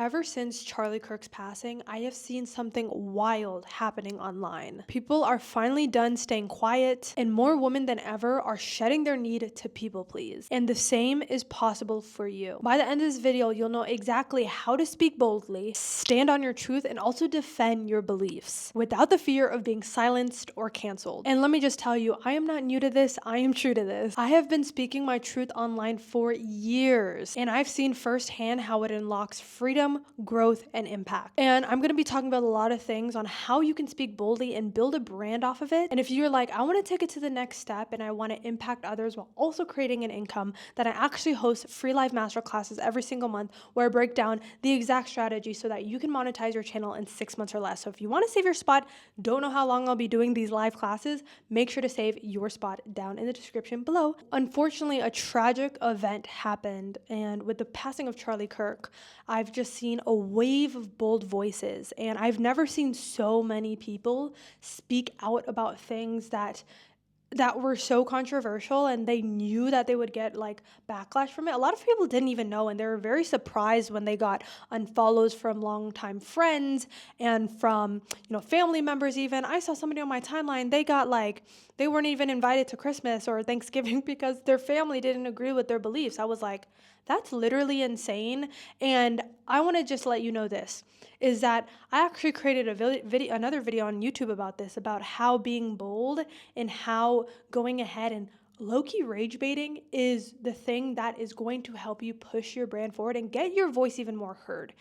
Ever since Charlie Kirk's passing, I have seen something wild happening online. People are finally done staying quiet, and more women than ever are shedding their need to people please. And the same is possible for you. By the end of this video, you'll know exactly how to speak boldly, stand on your truth, and also defend your beliefs without the fear of being silenced or canceled. And let me just tell you, I am not new to this, I am true to this. I have been speaking my truth online for years, and I've seen firsthand how it unlocks freedom, growth, and impact. And I'm going to be talking about a lot of things on how you can speak boldly and build a brand off of it. And if you're like, I want to take it to the next step and I want to impact others while also creating an income, then I actually host free live masterclasses every single month where I break down the exact strategy so that you can monetize your channel in 6 months or less. So if you want to save your spot, don't know how long I'll be doing these live classes, make sure to save your spot down in the description below. Unfortunately, a tragic event happened, and with the passing of Charlie Kirk, I've just seen a wave of bold voices, and I've never seen so many people speak out about things that were so controversial, and they knew that they would get like backlash from it. A lot of people didn't even know, and they were very surprised when they got unfollows from longtime friends and from, family members. Even I saw somebody on my timeline, they got like, they weren't even invited to Christmas or Thanksgiving because their family didn't agree with their beliefs. I was like, that's literally insane. And I want to just let you know this is that I actually created another video on YouTube about this, about how being bold and how going ahead and low-key rage baiting is the thing that is going to help you push your brand forward and get your voice even more heard.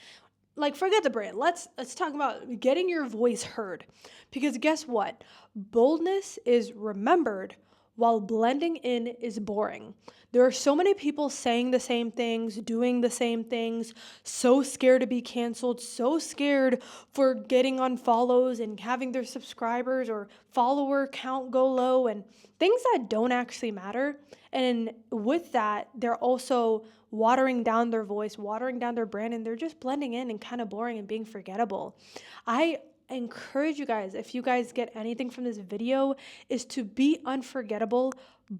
Like, forget the brand. Let's talk about getting your voice heard. Because guess what? Boldness is remembered while blending in is boring. There are so many people saying the same things, doing the same things, so scared to be canceled, so scared for getting unfollows and having their subscribers or follower count go low, and things that don't actually matter. And with that, they're also watering down their voice, watering down their brand, and they're just blending in and kind of boring and being forgettable. I encourage you guys, if you guys get anything from this video, is to be unforgettable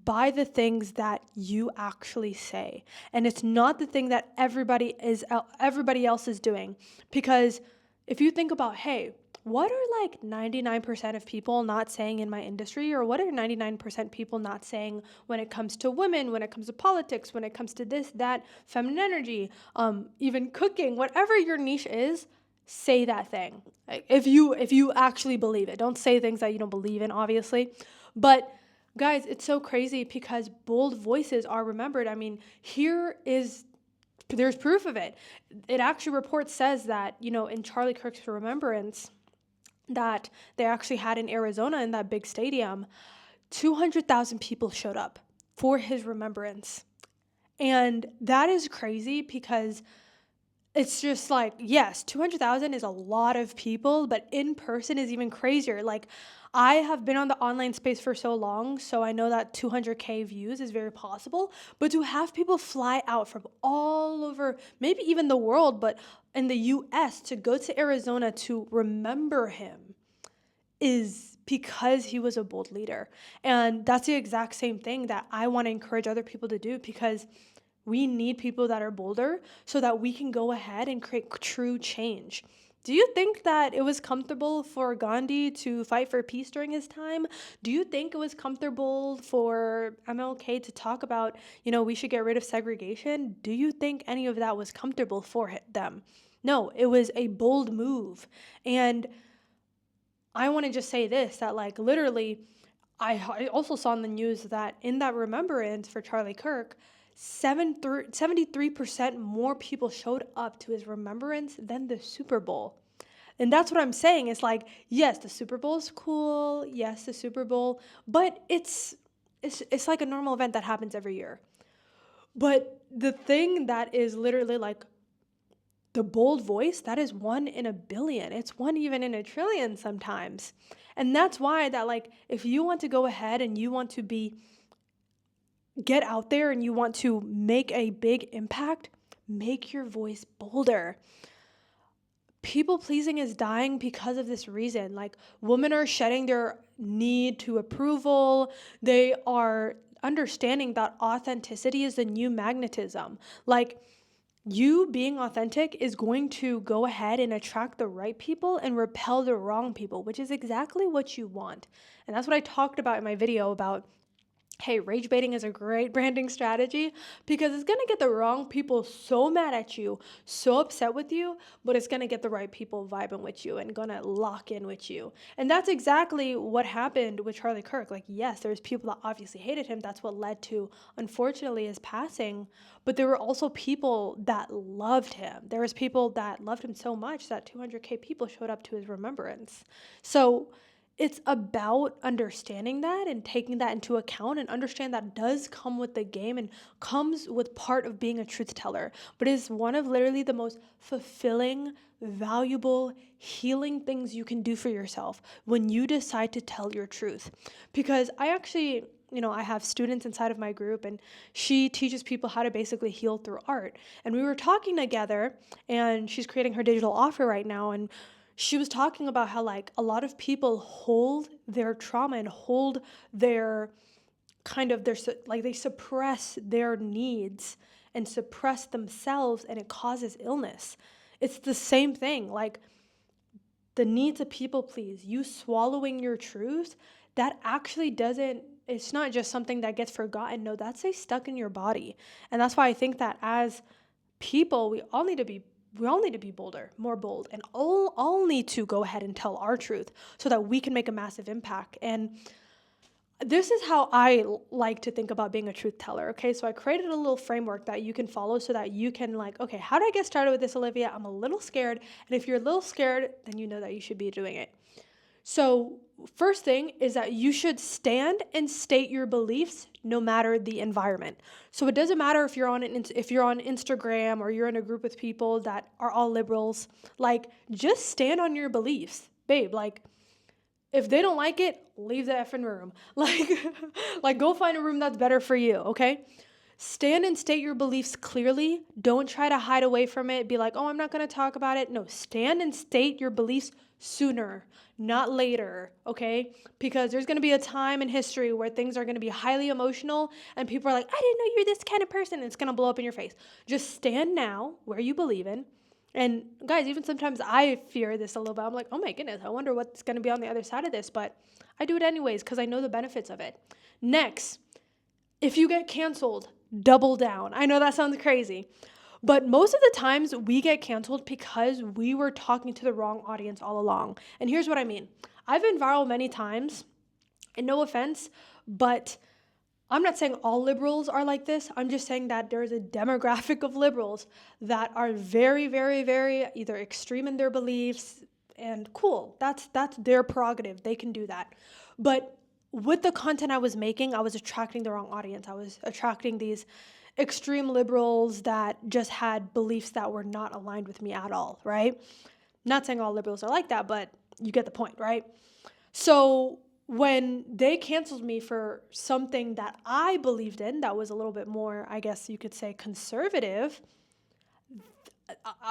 by the things that you actually say. And it's not the thing that everybody else is doing. Because if you think about, hey, what are like 99% of people not saying in my industry, or what are 99% people not saying when it comes to women, when it comes to politics, when it comes to this, that, feminine energy, even cooking, whatever your niche is, say that thing. If you actually believe it. Don't say things that you don't believe in, obviously. But guys, it's so crazy because bold voices are remembered. I mean, there's proof of it. It actually report says that, in Charlie Kirk's remembrance that they actually had in Arizona in that big stadium, 200,000 people showed up for his remembrance. And that is crazy because it's just like, yes, 200,000 is a lot of people, but in person is even crazier. Like, I have been on the online space for so long, so I know that 200K views is very possible, but to have people fly out from all over, maybe even the world, but in the US to go to Arizona to remember him is because he was a bold leader. And that's the exact same thing that I want to encourage other people to do, because we need people that are bolder so that we can go ahead and create true change. Do you think that it was comfortable for Gandhi to fight for peace during his time? Do you think it was comfortable for MLK to talk about, we should get rid of segregation? Do you think any of that was comfortable for them? No, it was a bold move. And I want to just say this, that like literally, I also saw in the news that in that remembrance for Charlie Kirk, 73% more people showed up to his remembrance than the Super Bowl. And that's what I'm saying. It's like, yes, the Super Bowl is cool. Yes, the Super Bowl, but it's like a normal event that happens every year. But the thing that is literally like the bold voice, that is 1 in a billion. It's 1 even in a trillion sometimes. And that's why that, like, if you want to go ahead and you want to get out there and you want to make a big impact, make your voice bolder. People pleasing is dying because of this reason. Like, women are shedding their need to approval. They are understanding that authenticity is the new magnetism. Like, you being authentic is going to go ahead and attract the right people and repel the wrong people, which is exactly what you want. And that's what I talked about in my video about, hey, rage baiting is a great branding strategy because it's going to get the wrong people so mad at you, so upset with you, but it's going to get the right people vibing with you and going to lock in with you. And that's exactly what happened with Charlie Kirk. Like, yes, there's people that obviously hated him. That's what led to, unfortunately, his passing. But there were also people that loved him. There was people that loved him so much that 200K people showed up to his remembrance. So it's about understanding that and taking that into account, and understand that does come with the game and comes with part of being a truth teller, but is one of literally the most fulfilling, valuable, healing things you can do for yourself when you decide to tell your truth. Because I actually, I have students inside of my group, and she teaches people how to basically heal through art. And we were talking together, and she's creating her digital offer right now, and she was talking about how like a lot of people hold their trauma and hold their they suppress their needs and suppress themselves, and it causes illness. It's the same thing. Like the need to people please, you swallowing your truth, that actually it's not just something that gets forgotten. No, that stays stuck in your body. And that's why I think that as people, we all need to be bolder, more bold, and all need to go ahead and tell our truth so that we can make a massive impact. And this is how I like to think about being a truth teller. Okay, so I created a little framework that you can follow so that you can okay, how do I get started with this, Olivia? I'm a little scared. And if you're a little scared, then you know that you should be doing it. So first thing is that you should stand and state your beliefs no matter the environment. So it doesn't matter if you're on Instagram or you're in a group with people that are all liberals. Like, just stand on your beliefs, babe. Like, if they don't like it, leave the effing room. Like go find a room that's better for you, okay? Stand and state your beliefs clearly. Don't try to hide away from it. Be like, oh, I'm not going to talk about it. No, stand and state your beliefs sooner, not later, okay? Because there's going to be a time in history where things are going to be highly emotional and people are like, I didn't know you're this kind of person. And it's going to blow up in your face. Just stand now where you believe in. And guys, even sometimes I fear this a little bit. I'm like, oh my goodness, I wonder what's going to be on the other side of this. But I do it anyways because I know the benefits of it. Next, if you get canceled, double down. I know that sounds crazy, but most of the times we get canceled because we were talking to the wrong audience all along. And here's what I mean. I've been viral many times, and no offense, but I'm not saying all liberals are like this. I'm just saying that there's a demographic of liberals that are very, very, very either extreme in their beliefs, and cool. That's their prerogative. They can do that. But with the content I was making, I was attracting the wrong audience. I was attracting these extreme liberals that just had beliefs that were not aligned with me at all, right? Not saying all liberals are like that, but you get the point, right? So when they canceled me for something that I believed in that was a little bit more, I guess you could say, conservative,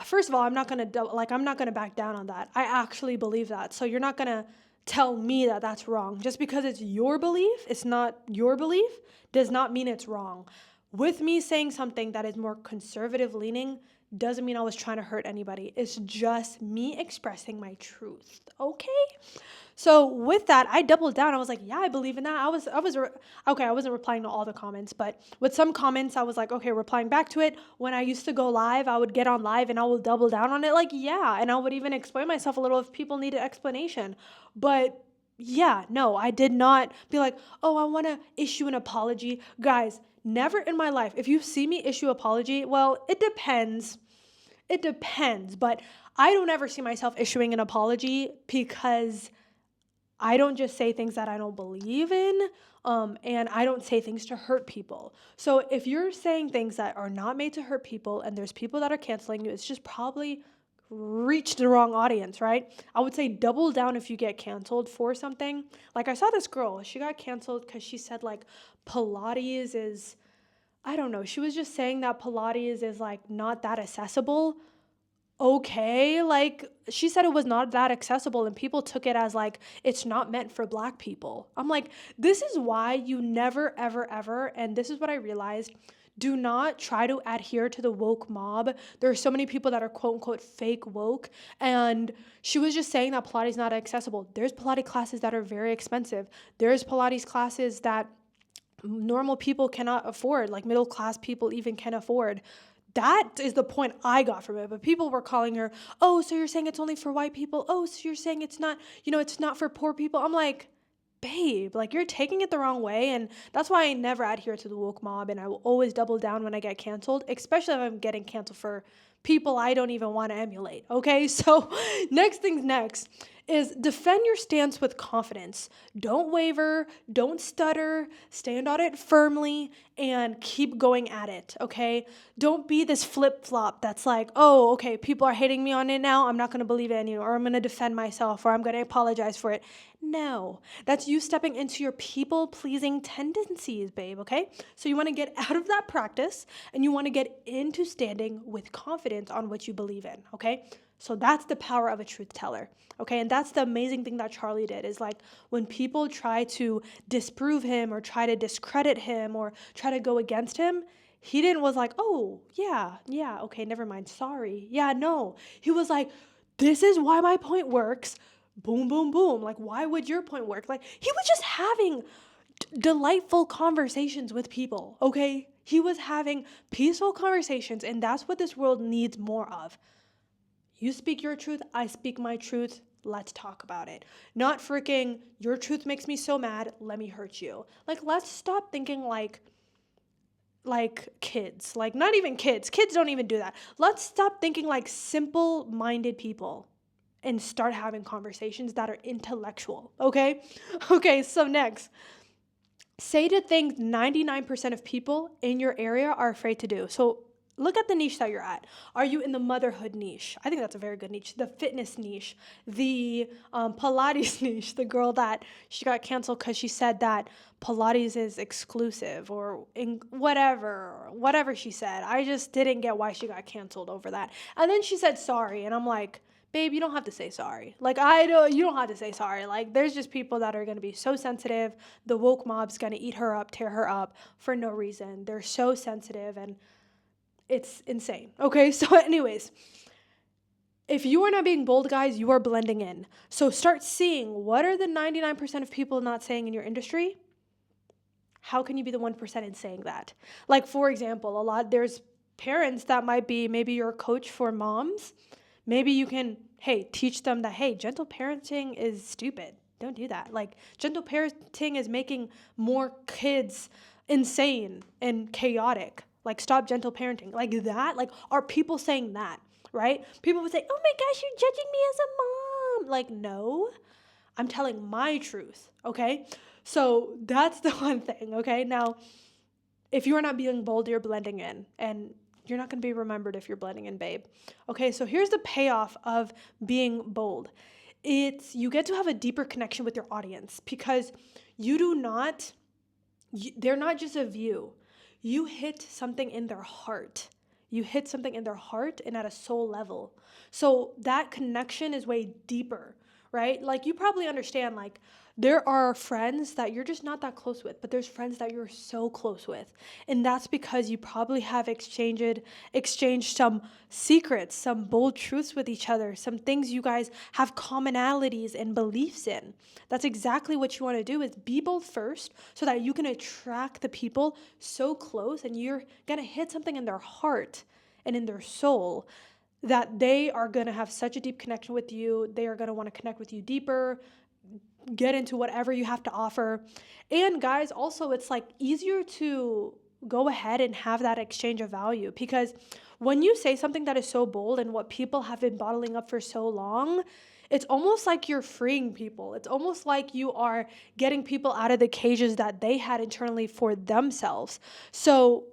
first of all, I'm not going to back down on that. I actually believe that. So you're not going to tell me that that's wrong. Just because it's your belief, it's not your belief, does not mean it's wrong. With me saying something that is more conservative leaning doesn't mean I was trying to hurt anybody. It's just me expressing my truth, okay? So with that, I doubled down. I was like, yeah, I believe in that. I wasn't replying to all the comments, but with some comments, I was like, okay, replying back to it. When I used to go live, I would get on live and I would double down on it. Like, yeah. And I would even explain myself a little if people needed explanation. But yeah, no, I did not be like, oh, I want to issue an apology. Guys, never in my life. If you see me issue apology, well, it depends. It depends. But I don't ever see myself issuing an apology because I don't just say things that I don't believe in, and I don't say things to hurt people. So if you're saying things that are not made to hurt people and there's people that are canceling you, it's just probably reached the wrong audience, right? I would say double down if you get canceled for something. Like I saw this girl, she got canceled because she said like Pilates is, I don't know, she was just saying that Pilates is like not that accessible. Okay, like she said it was not that accessible and people took it as like it's not meant for Black people. I'm like, this is why you never, ever, ever, and this is what I realized, Do not try to adhere to the woke mob. There are so many people that are quote unquote fake woke. And she was just saying that Pilates is not accessible. There's Pilates classes that are very expensive. There's Pilates classes that normal people cannot afford, like middle class people even can afford. That is the point I got from it. But people were calling her, oh, so you're saying it's only for white people? Oh, so you're saying it's not, it's not for poor people? I'm like, babe, like you're taking it the wrong way. And that's why I never adhere to the woke mob. And I will always double down when I get canceled, especially if I'm getting canceled for people I don't even want to emulate. Okay. So next things next is defend your stance with confidence. Don't waver, don't stutter, stand on it firmly, and keep going at it, okay? Don't be this flip-flop that's like, oh, okay, people are hating me on it now, I'm not going to believe it anymore, or I'm going to defend myself, or I'm going to apologize for it. No, that's you stepping into your people-pleasing tendencies, babe, okay? So you want to get out of that practice, and you want to get into standing with confidence on what you believe in, okay? So that's the power of a truth teller, okay? And that's the amazing thing that Charlie did, is like when people try to disprove him or try to discredit him or try to go against him, he didn't was like, oh, yeah, okay, never mind, sorry. Yeah, no. He was like, this is why my point works. Boom, boom, boom. Like, why would your point work? Like, he was just having delightful conversations with people, okay? He was having peaceful conversations, and that's what this world needs more of. You speak your truth, I speak my truth, let's talk about it. Not freaking, your truth makes me so mad, let me hurt you. Like, let's stop thinking like kids. Like, not even kids. Kids don't even do that. Let's stop thinking like simple-minded people and start having conversations that are intellectual, okay? Okay, so next. Say the things 99% of people in your area are afraid to do. So look at the niche that you're at. Are you in the motherhood niche? I think that's a very good niche. The fitness niche, the Pilates niche, the girl that she got canceled because she said that Pilates is exclusive or in whatever she said. I just didn't get why she got canceled over that. And then she said sorry, and I'm like, babe, you don't have to say sorry. Like, you don't have to say sorry. Like, there's just people that are going to be so sensitive. The woke mob's going to eat her up, tear her up for no reason. They're so sensitive, and it's insane. Okay, so anyways, if you are not being bold, guys, you are blending in. So start seeing what are the 99% of people not saying in your industry. How can you be the 1% in saying that? Like, for example, there's parents that might be maybe your coach for moms. Maybe you can, teach them that, gentle parenting is stupid. Don't do that. Like, gentle parenting is making more kids insane and chaotic. Like, stop gentle parenting. Like that. Like, are people saying that, right? People would say, oh my gosh, you're judging me as a mom. Like, no, I'm telling my truth, okay? So that's the one thing, okay? Now, if you are not being bold, you're blending in, and you're not going to be remembered if you're blending in, babe. Okay, so here's the payoff of being bold. You get to have a deeper connection with your audience because they're not just a view. You hit something in their heart. You hit something in their heart and at a soul level. So that connection is way deeper, right? Like, you probably understand, like, there are friends that you're just not that close with, but there's friends that you're so close with. And that's because you probably have exchanged some secrets, some bold truths with each other, some things you guys have commonalities and beliefs in. That's exactly what you want to do, is be bold first so that you can attract the people so close, and you're going to hit something in their heart and in their soul that they are going to have such a deep connection with you. They are going to want to connect with you deeper, get into whatever you have to offer. And guys, also, it's like easier to go ahead and have that exchange of value, because when you say something that is so bold and what people have been bottling up for so long, it's almost like you're freeing people. It's almost like you are getting people out of the cages that they had internally for themselves. So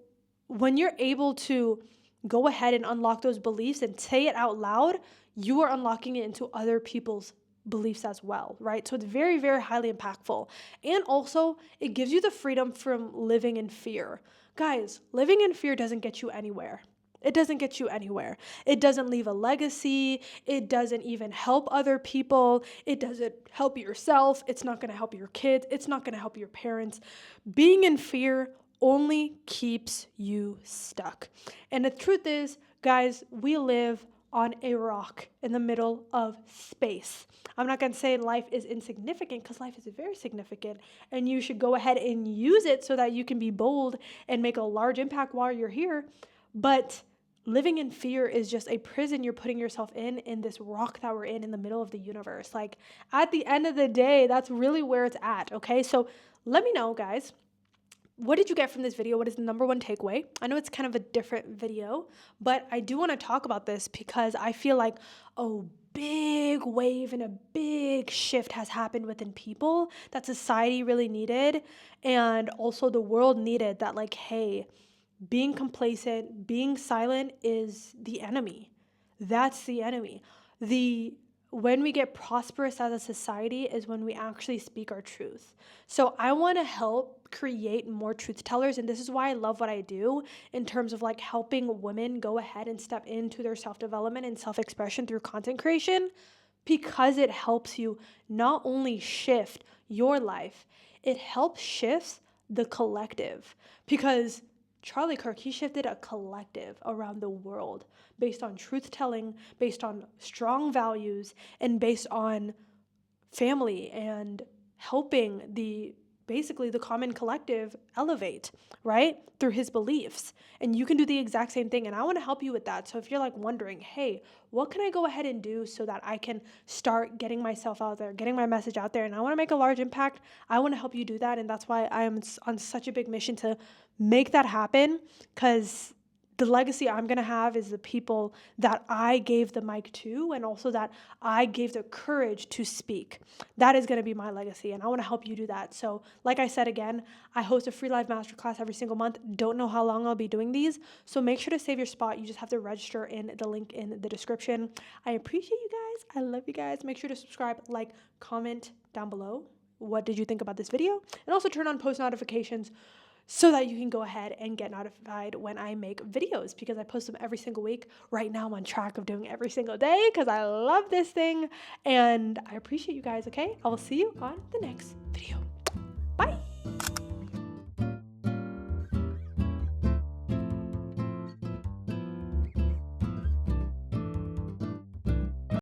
when you're able to go ahead and unlock those beliefs and say it out loud, you are unlocking it into other people's beliefs as well, right? So it's very, very highly impactful. And also, it gives you the freedom from living in fear. Guys, living in fear doesn't get you anywhere. It doesn't get you anywhere. It doesn't leave a legacy. It doesn't even help other people. It doesn't help yourself. It's not going to help your kids. It's not going to help your parents. Being in fear only keeps you stuck. And the truth is, guys, we live on a rock in the middle of space. I'm not going to say life is insignificant, because life is very significant, and you should go ahead and use it so that you can be bold and make a large impact while you're here. But living in fear is just a prison you're putting yourself in this rock that we're in the middle of the universe. Like, at the end of the day, that's really where it's at, okay? So let me know, guys. What did you get from this video? What is the number one takeaway? I know it's kind of a different video, but I do want to talk about this because I feel like a big wave and a big shift has happened within people that society really needed, and also the world needed. That, like, hey, being complacent, being silent is the enemy. That's the enemy. When we get prosperous as a society is when we actually speak our truth. So I want to help create more truth tellers. And this is why I love what I do in terms of like helping women go ahead and step into their self-development and self-expression through content creation, because it helps you not only shift your life, it helps shift the collective. Because Charlie Kirk, he shifted a collective around the world based on truth telling, based on strong values, and based on family and helping basically the common collective elevate, right? Through his beliefs. And you can do the exact same thing. And I want to help you with that. So if you're like wondering, hey, what can I go ahead and do so that I can start getting myself out there, getting my message out there, and I want to make a large impact, I want to help you do that. And that's why I am on such a big mission to make that happen, because the legacy I'm going to have is the people that I gave the mic to, and also that I gave the courage to speak. That is going to be my legacy, and I want to help you do that. So like I said, again, I host a free live masterclass every single month. Don't know how long I'll be doing these, so make sure to save your spot. You just have to register in the link in the description. I appreciate you guys. I love you guys. Make sure to subscribe, like, comment down below. What did you think about this video? And also turn on post notifications so that you can go ahead and get notified when I make videos, because I post them every single week. Right now I'm on track of doing every single day because I love this thing, and I appreciate you guys, okay? I will see you on the next video.